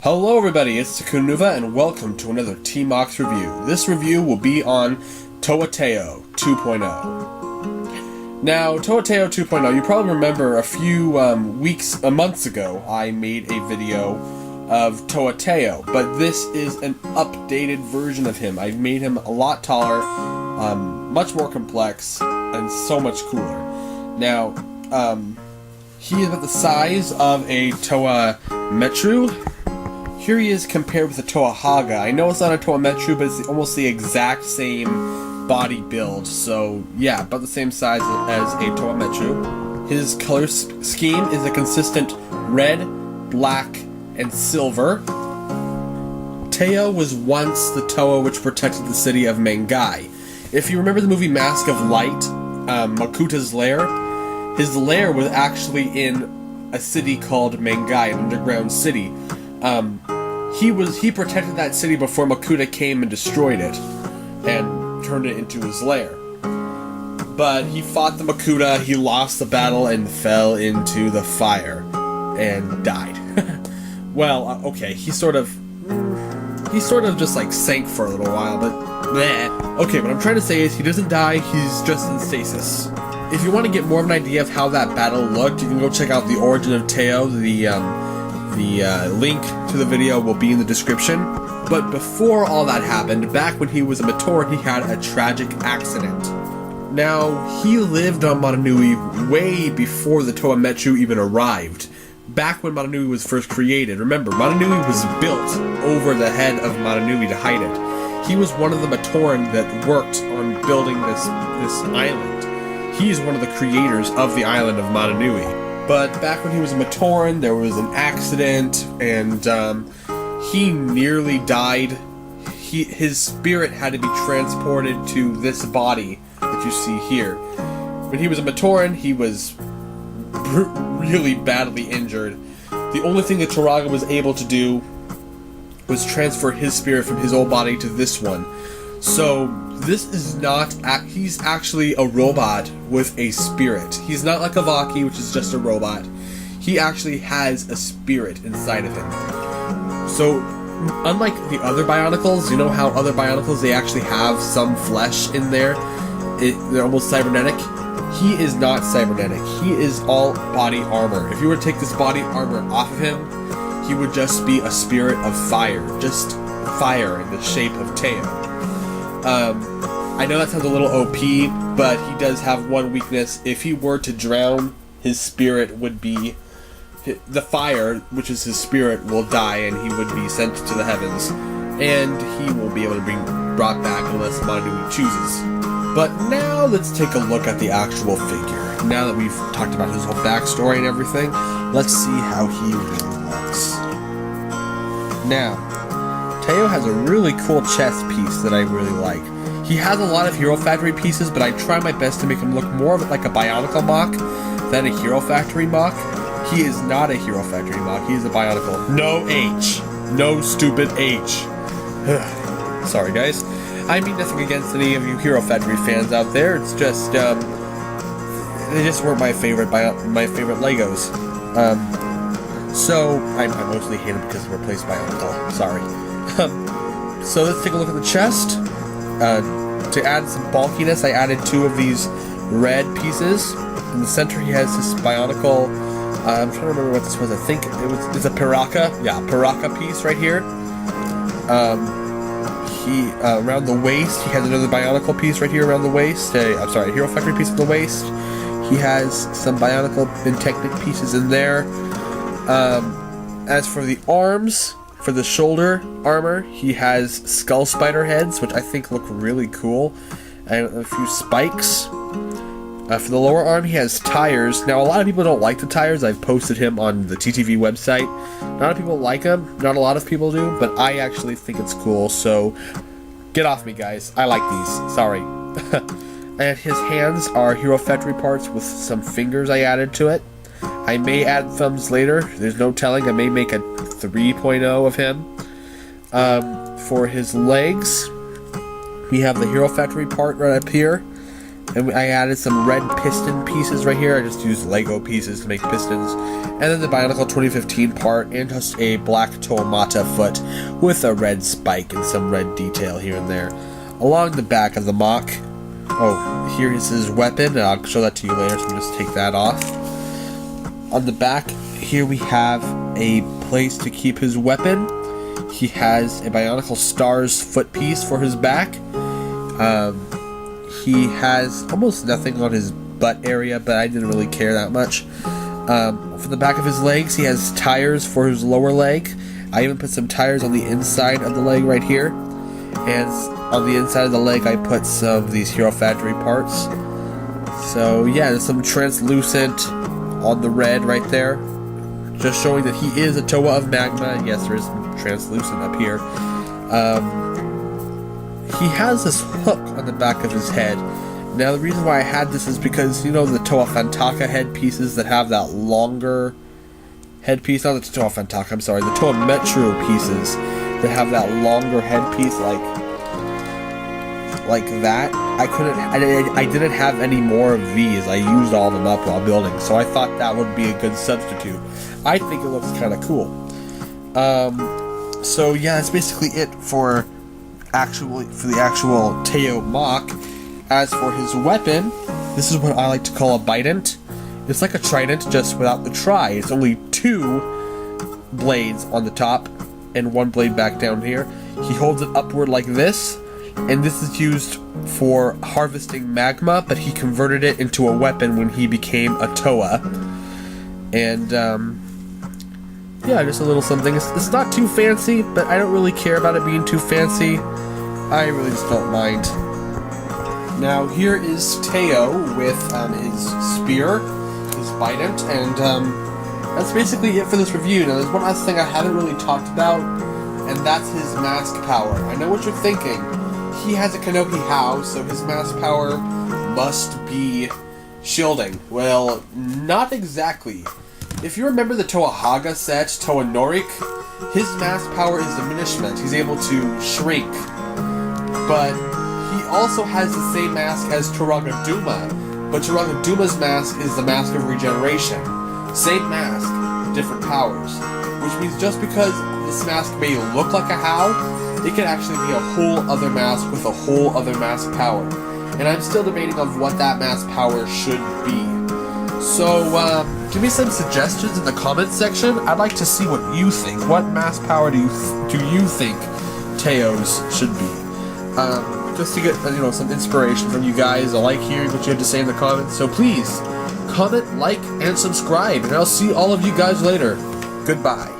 Hello everybody, it's Takunuva and welcome to another T.M.O Cs review. This review will be on Toa Taio 2.0. Now, Toa Taio 2.0, you probably remember a few months ago, I made a video of Toa Taio, but this is an updated version of him. I've made him a lot taller, much more complex, and so much cooler. Now, he is about the size of a Toa Metru. Here he is compared with a Toa Haga. I know it's not a Toa Metru, but it's almost the exact same body build. So, yeah, about the same size as a Toa Metru. His color scheme is a consistent red, black, and silver. Taio was once the Toa which protected the city of Mangai. If you remember the movie Mask of Light, Makuta's lair, his lair was actually in a city called Mangai, an underground city. He protected that city before Makuta came and destroyed it and turned it into his lair. But he fought the Makuta, he lost the battle and fell into the fire and died. Well, okay, he sort of just like sank for a little while, but bleh. Okay, what I'm trying to say is he doesn't die, he's just in stasis. If you want to get more of an idea of how that battle looked, you can go check out the origin of Taio. The link to the video will be in the description. But before all that happened, back when he was a Matoran, he had a tragic accident. Now, he lived on Motunui way before the Toa Metru even arrived. Back when Motunui was first created. Remember, Motunui was built over the head of Motunui to hide it. He was one of the Matoran that worked on building this island. He is one of the creators of the island of Motunui. But back when he was a Matoran, there was an accident, and he nearly died. His spirit had to be transported to this body that you see here. When he was a Matoran, he was really badly injured. The only thing that Turaga was able to do was transfer his spirit from his old body to this one. So this is not, he's actually a robot with a spirit. He's not like a Vaki, which is just a robot. He actually has a spirit inside of him. So, unlike the other Bionicles, you know how other Bionicles, they actually have some flesh in there? They're almost cybernetic. He is not cybernetic. He is all body armor. If you were to take this body armor off of him, he would just be a spirit of fire. Just fire in the shape of Taio. I know that sounds a little OP, but he does have one weakness. If he were to drown, his spirit would be... the fire, which is his spirit, will die and he would be sent to the heavens. And he won't be able to be brought back unless Motunui chooses. But now let's take a look at the actual figure. Now that we've talked about his whole backstory and everything, let's see how he really looks. Now, Taio has a really cool chest piece that I really like. He has a lot of Hero Factory pieces, but I try my best to make him look more of like a Bionicle mock than a Hero Factory mock. He is not a Hero Factory mock, he is a Bionicle. No H. No stupid H. Sorry guys. I mean nothing against any of you Hero Factory fans out there, it's just, they just weren't my favorite Legos. So, I mostly hate them because they replaced Bionicle. Sorry. So let's take a look at the chest. To add some bulkiness, I added two of these red pieces. In the center, he has this Bionicle. I'm trying to remember what this was. I think it's a Piraka. Yeah, Piraka piece right here. Around the waist, he has another Bionicle piece right here around the waist. I'm sorry, Hero Factory piece at the waist. He has some Bionicle and Technic pieces in there. As for the arms, for the shoulder armor, he has skull spider heads, which I think look really cool, and a few spikes. For the lower arm, he has tires. Now, a lot of people don't like the tires. I've posted him on the TTV website. Not a lot of people like him. Not a lot of people do, but I actually think it's cool, so get off me, guys. I like these. Sorry. And his hands are Hero Factory parts with some fingers I added to it. I may add thumbs later. There's no telling. I may make a 3.0 of him. For his legs, we have the Hero Factory part right up here. And I added some red piston pieces right here. I just used Lego pieces to make pistons. And then the Bionicle 2015 part, and just a black Toa Mata foot with a red spike and some red detail here and there. Along the back of the mock, oh, here is his weapon, and I'll show that to you later, so I'm just take that off. On the back, here we have a place to keep his weapon. He has a Bionicle Stars foot piece for his back. He has almost nothing on his butt area, but I didn't really care that much. For the back of his legs, he has tires for his lower leg. I even put some tires on the inside of the leg right here. And on the inside of the leg, I put some of these Hero Factory parts. So yeah, there's some translucent on the red right there, just showing that he is a Toa of Magma. Yes, there is some translucent up here. He has this hook on the back of his head. Now, the reason why I had this is because, you know, the Toa Fantaka headpieces that have that longer headpiece, not the Toa Fantaka, I'm sorry, the Toa Metro pieces that have that longer headpiece, like that. I didn't have any more of these. I used all of them up while building, so I thought that would be a good substitute. I think it looks kind of cool. So yeah, that's basically it for the actual Taio mock. As for his weapon, this is what I like to call a bident. It's like a trident, just without the tri. It's only 2 blades on the top and 1 blade back down here. He holds it upward like this, and this is used for harvesting magma, but he converted it into a weapon when he became a Toa. And yeah, just a little something. It's not too fancy, but I don't really care about it being too fancy. I really just don't mind. Now here is Taio with his spear, his bident, and that's basically it for this review. Now there's one last thing I haven't really talked about, and that's his mask power. I know what you're thinking. He has a Kanohi How, so his mask power must be shielding. Well, not exactly. If you remember the Toa Haga set, Toa Norik, his mask power is diminishment. He's able to shrink. But he also has the same mask as Turagaduma, but Turagaduma's mask is the mask of regeneration. Same mask, different powers. Which means just because this mask may look like a How, it can actually be a whole other mask with a whole other mask power. And I'm still debating on what that mask power should be. So, give me some suggestions in the comments section. I'd like to see what you think. What mask power do you think Taio's should be? Just to get, some inspiration from you guys. I like hearing what you have to say in the comments. So please, comment, like, and subscribe. And I'll see all of you guys later. Goodbye.